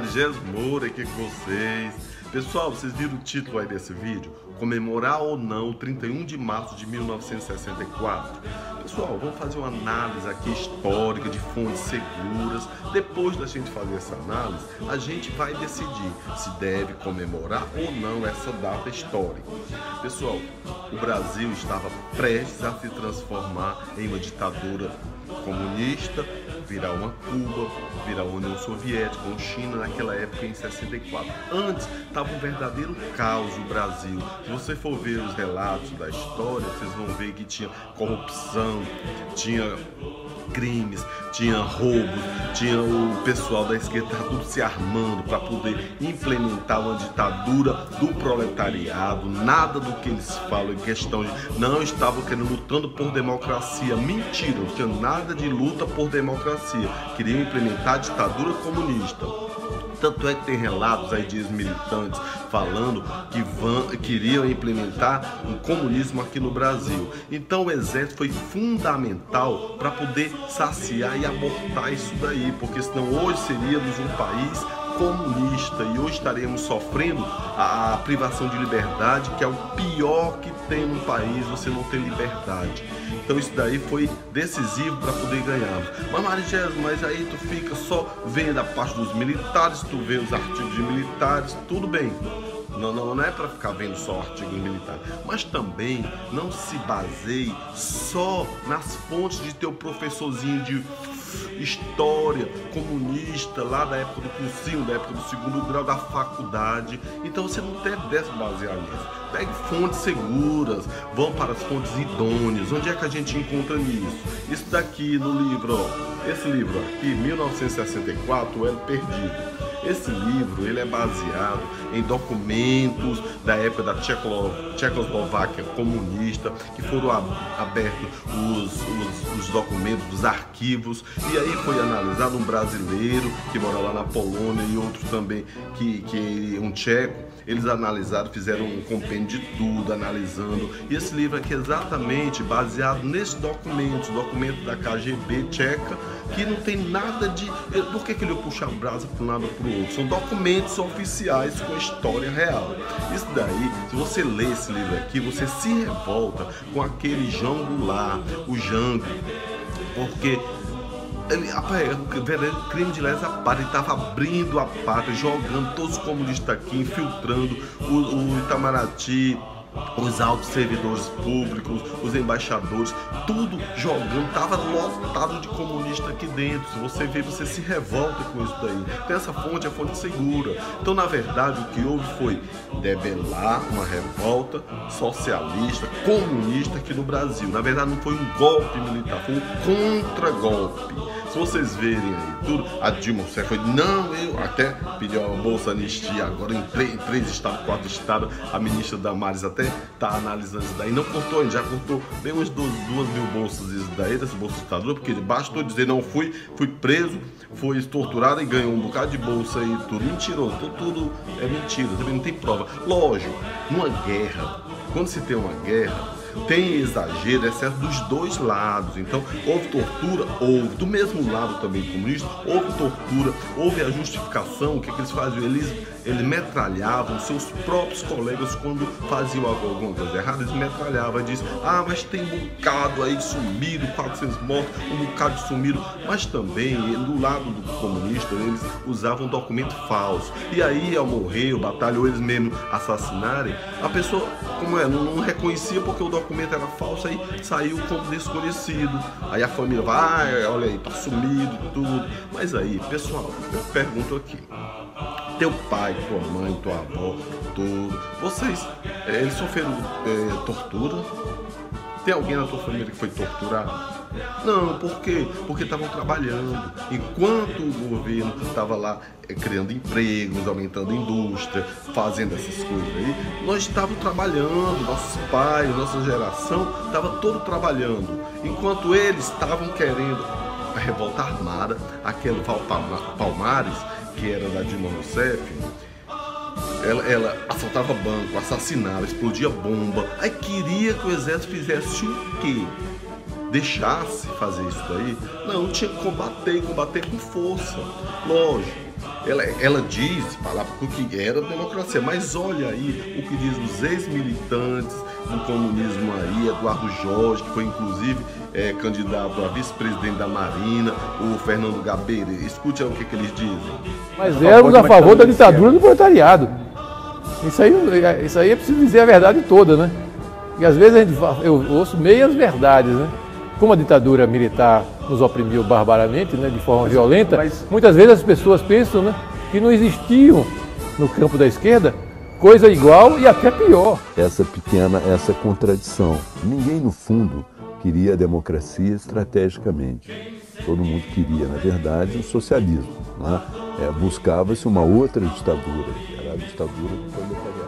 Marigés Moura aqui com vocês. Pessoal, vocês viram o título aí desse vídeo? Comemorar ou não o 31 de março de 1964? Pessoal, vamos fazer uma análise aqui histórica de fontes seguras. Depois da gente fazer essa análise, a gente vai decidir se deve comemorar ou não essa data histórica. Pessoal, o Brasil estava prestes a se transformar em uma ditadura comunista, virar uma Cuba, virar a União Soviética, ou China naquela época em 64. Antes estava um verdadeiro caos no Brasil. Se você for ver os relatos da história, vocês vão ver que tinha corrupção, tinha crimes, tinha roubos, tinha o pessoal da esquerda tudo se armando para poder implementar uma ditadura do proletariado. Nada do que eles falam em questão de não estavam querendo lutando por democracia. Mentira, não tinha nada de luta por democracia. Queriam implementar a ditadura comunista. Tanto é que tem relatos aí de ex-militantes falando que queriam implementar um comunismo aqui no Brasil. Então o exército foi fundamental para poder saciar e abortar isso daí, porque senão hoje seríamos um país comunista e hoje estaremos sofrendo a privação de liberdade, que é o pior que tem no país, você não ter liberdade. Então isso daí foi decisivo para poder ganhar. Mas Marigés, mas aí tu fica só vendo a parte dos militares, tu vê os artigos de militares, tudo bem. Não é para ficar vendo só artigos militares, mas também não se baseie só nas fontes de teu professorzinho de história comunista lá da época do cursinho, da época do segundo grau da faculdade. Então você não deve se basear nisso. Pegue fontes seguras, vão para as fontes idôneas. Onde é que a gente encontra nisso? Isso daqui no livro, ó, esse livro aqui, 1964, O Elo Perdido. Esse livro ele é baseado em documentos da época da Tchecoslováquia comunista, que foram abertos os documentos dos arquivos, e aí foi analisado um brasileiro que mora lá na Polônia e outro também, um tcheco. Eles analisaram, fizeram um compêndio de tudo, analisando. E esse livro aqui é exatamente baseado nesses documentos da KGB tcheca, que não tem nada de... Por que ele ia puxar a brasa para um lado ou para o outro? São documentos oficiais com a história real. Isso daí, se você lê esse livro aqui, você se revolta com aquele João Goulart, o Jango, porque... o verdadeiro crime de lesa pátria, ele estava abrindo a pátria, jogando todos os comunistas aqui, infiltrando o Itamaraty, os altos servidores públicos, os embaixadores, tudo jogando, estava lotado de comunista aqui dentro. Se você vê, você se revolta com isso daí. Então essa fonte é fonte segura. Então na verdade o que houve foi debelar uma revolta socialista, comunista aqui no Brasil. Na verdade não foi um golpe militar, foi um contra-golpe. Se vocês verem aí tudo, a Dilma Rousseff foi, não, eu até pediu a bolsa anistia agora em 3 estados, 4 estados, a ministra Damares até tá analisando isso daí, não cortou ainda, já cortou bem umas 2 mil bolsas isso daí, dessa bolsa ditadura, porque bastou dizer, não, fui preso, foi torturado e ganhou um bocado de bolsa e tudo, mentiroso, tudo é mentira, também não tem prova. Lógico, numa guerra, quando se tem uma guerra, tem exagero, excesso dos dois lados. Então houve tortura, houve do mesmo lado também comunista, houve tortura, houve a justificação. O que eles faziam? Eles metralhavam seus próprios colegas quando faziam alguma coisa errada, eles metralhavam e diziam, mas tem um bocado aí sumido, 400 mortos, um bocado sumido. Mas também do lado do comunista eles usavam documento falso, e aí ao morrer, o batalha, ou eles mesmo assassinarem, a pessoa, como não reconhecia porque o documento era falso, aí saiu como desconhecido. Aí a família vai, olha aí, tá sumido e tudo. Mas aí, pessoal, eu pergunto aqui, teu pai, tua mãe, tua avó, tudo, eles sofreram tortura? Tem alguém na tua família que foi torturado? Não, por quê? Porque estavam trabalhando. Enquanto o governo estava lá criando empregos, aumentando a indústria, fazendo essas coisas aí, nós estávamos trabalhando, nossos pais, nossa geração, estava todo trabalhando. Enquanto eles estavam querendo a revolta armada, aquele Val Palmares, que era da Dilma Rousseff, ela assaltava banco, assassinava, explodia bomba. Aí queria que o exército fizesse o quê? Deixasse fazer isso daí? Não, tinha que combater com força. Lógico, ela diz, falava que era democracia, mas olha aí o que diz os ex-militantes do comunismo aí, Eduardo Jorge, que foi inclusive candidato a vice-presidente da Marinha, o Fernando Gabeira. Escute aí o que eles dizem. Mas éramos a favor da ditadura do proletariado. Isso aí é preciso dizer a verdade toda, né? E às vezes eu ouço meias verdades, né? Como a ditadura militar nos oprimiu barbaramente, né, de forma violenta, muitas vezes as pessoas pensam, né, que não existiam no campo da esquerda coisa igual e até pior. Essa contradição. Ninguém, no fundo, queria a democracia estrategicamente. Todo mundo queria, na verdade, o socialismo, né? Buscava-se uma outra ditadura, que era a ditadura do proletariado.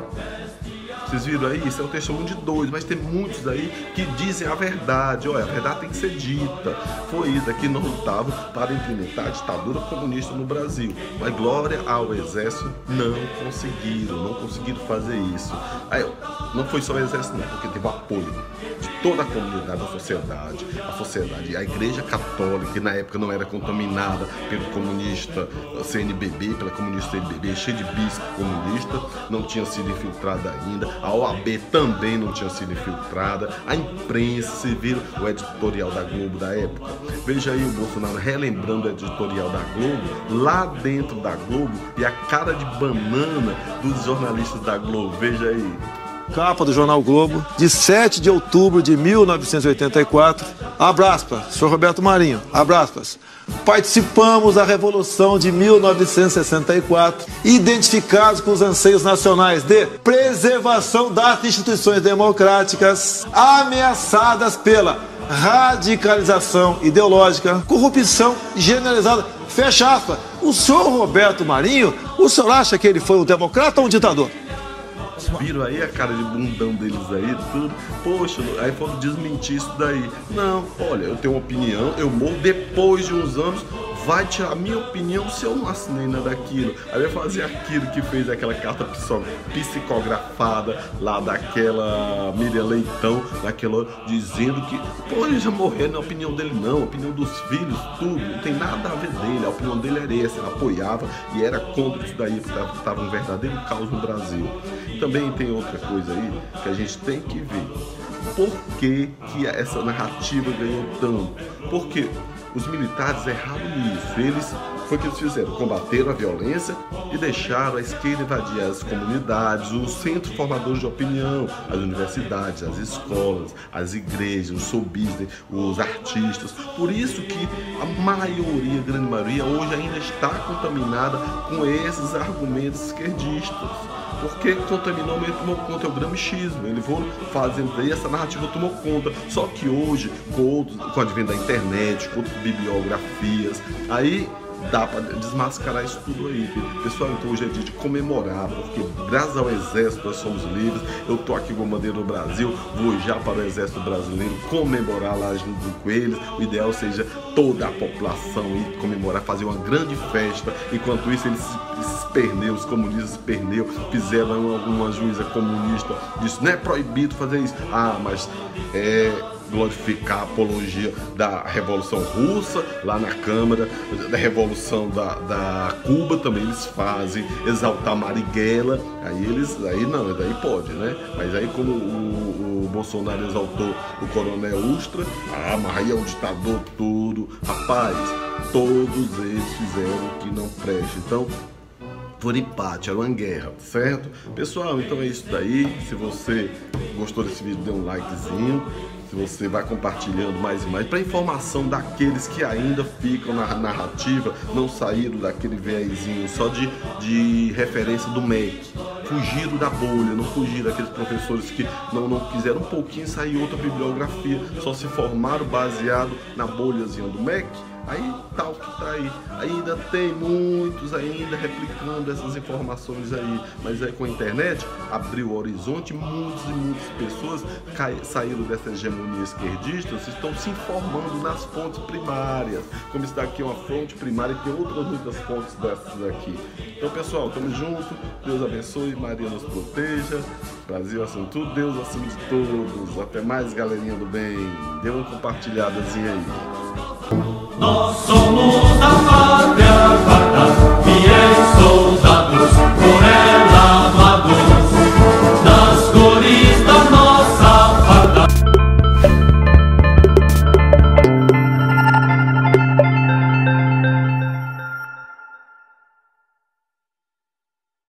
Vocês viram aí? Isso é um testemunho de dois, mas tem muitos aí que dizem a verdade. Olha, a verdade tem que ser dita. Foi isso que não lutavam para implementar a ditadura comunista no Brasil. Mas glória ao exército, não conseguiram fazer isso. Aí, não foi só o exército não, porque teve o apoio de toda a comunidade, a sociedade, a Igreja Católica, que na época não era contaminada pelo comunista CNBB, pela comunista CNBB, cheia de bispo comunista, não tinha sido infiltrada ainda, a OAB também não tinha sido infiltrada, a imprensa, se viram o editorial da Globo da época. Veja aí o Bolsonaro relembrando o editorial da Globo, lá dentro da Globo, e a cara de banana dos jornalistas da Globo, veja aí. Capa do jornal Globo, de 7 de outubro de 1984. Abraças, senhor Roberto Marinho. Abraças. Participamos da Revolução de 1964, identificados com os anseios nacionais de preservação das instituições democráticas, ameaçadas pela radicalização ideológica, corrupção generalizada. Fecha aspas. O senhor Roberto Marinho, o senhor acha que ele foi um democrata ou um ditador? Viram aí a cara de bundão deles aí, tudo. Poxa, aí foram desmentir isso daí. Não, olha, eu tenho uma opinião, eu morro depois de uns anos, vai tirar a minha opinião se eu não assinei nada daquilo. Aí vai fazer aquilo que fez aquela carta psicografada lá daquela Miriam Leitão, daquela dizendo que, pô, ele já morreu, não é a opinião dele não, a opinião dos filhos, tudo, não tem nada a ver dele, a opinião dele era essa, ele apoiava e era contra isso daí, porque estava um verdadeiro caos no Brasil. Também tem outra coisa aí que a gente tem que ver. Por que essa narrativa ganhou tanto? Porque os militares erraram nisso. Foi o que eles fizeram, combateram a violência e deixaram a esquerda invadir as comunidades, os centros formadores de opinião, as universidades, as escolas, as igrejas, os showbusiness, os artistas. Por isso que a maioria, a grande maioria, hoje ainda está contaminada com esses argumentos esquerdistas. Porque contaminou mesmo, tomou conta, é o gramichismo. Eles foram fazendo daí, essa narrativa tomou conta. Só que hoje, com o advento da internet, com outras bibliografias, aí dá para desmascarar isso tudo aí. Pessoal, então hoje é dia de comemorar, porque graças ao Exército nós somos livres. Eu tô aqui com a bandeira do Brasil, vou já para o Exército Brasileiro comemorar lá junto com eles. O ideal seja toda a população ir comemorar, fazer uma grande festa. Enquanto isso, eles os comunistas fizeram alguma juíza comunista, disse, não é proibido fazer isso. Ah, mas glorificar a apologia da Revolução Russa lá na Câmara, da Revolução da Cuba também eles fazem, exaltar Marighella, daí pode, né? Mas aí como o Bolsonaro exaltou o Coronel Ustra, mas aí é um ditador tudo. Rapaz, todos eles fizeram o que não presta. Então, por empate, era uma guerra, certo? Pessoal, então é isso daí. Se você gostou desse vídeo, dê um likezinho. Se você vai compartilhando mais e mais, para informação daqueles que ainda ficam na narrativa, não saíram daquele viésinho só de referência do MEC. Fugiram da bolha, não fugiram daqueles professores que não quiseram um pouquinho sair outra bibliografia, só se formaram baseado na bolhazinha do MEC. Aí tá o que tá aí. Ainda tem muitos ainda replicando essas informações aí. Mas aí com a internet abriu o horizonte, muitas e muitas pessoas saíram dessa hegemonia esquerdista, estão se informando nas fontes primárias. Como isso daqui é uma fonte primária e tem outras muitas fontes dessas aqui. Então pessoal, tamo junto. Deus abençoe, Maria nos proteja. Brasil acima de tudo, Deus acima de todos. Até mais, galerinha do bem. Dê uma compartilhadazinha aí. Nossa